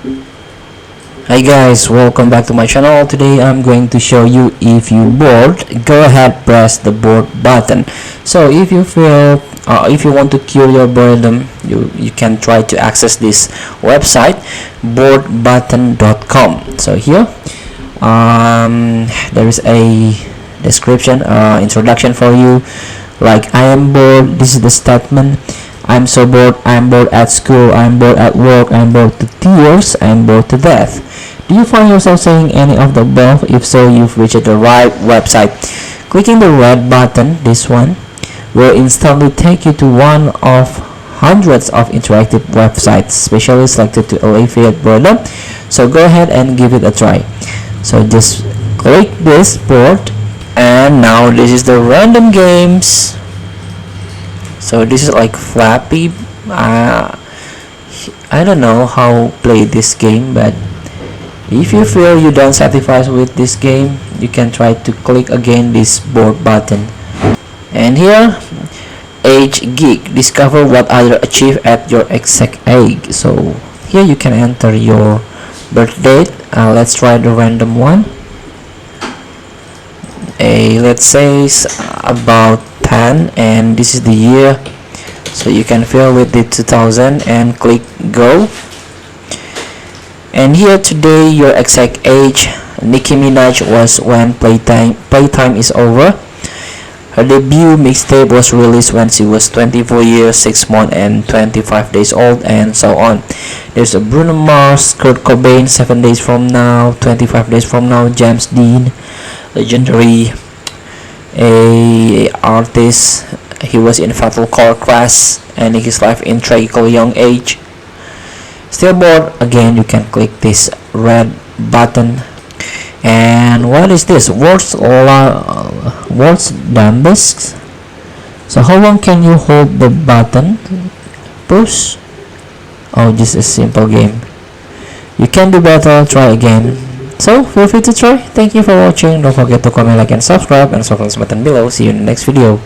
Hi guys, welcome back to my channel. Today I'm going to show you if you bored, go ahead press the board button. So if you feel if you want to cure your boredom, you can try to access this website boredbutton.com. So here there is a description introduction for you, like I am bored. This is the statement. I'm so bored. I'm bored at school. I'm bored at work. I'm bored to tears. I'm bored to death. Do you find yourself saying any of the above? If so, you've reached the right website. Clicking the red button, this one, will instantly take you to one of hundreds of interactive websites specially selected to alleviate boredom. So go ahead and give it a try. So just click this board, and now this is the random games. So this is like Flappy. I don't know how to play this game, but if you feel you don't satisfied with this game, you can try to click again this board button. And here, age geek, discover what others achieve at your exact age. So here you can enter your birth date. Let's try the random one. Let's say about 10, and this is the year. So you can fill with the 2000 and click go. And here today your exact age. Nicki Minaj was when Playtime is over. Her debut mixtape was released when she was 24 years, 6 months and 25 days old, and so on. There's a Bruno Mars, Kurt Cobain, 7 days from now, 25 days from now, James Dean, legendary artist. He was in fatal car crash, ending his life in tragically young age. Still bored? Again, you can click this red button. And what is this? Words Dumbest. So how long can you hold the button? Push. Oh, this is a simple game. You can do better. Try again. So feel free to try. Thank you for watching. Don't forget to comment, like, and subscribe, and subscribe button below. See you in the next video.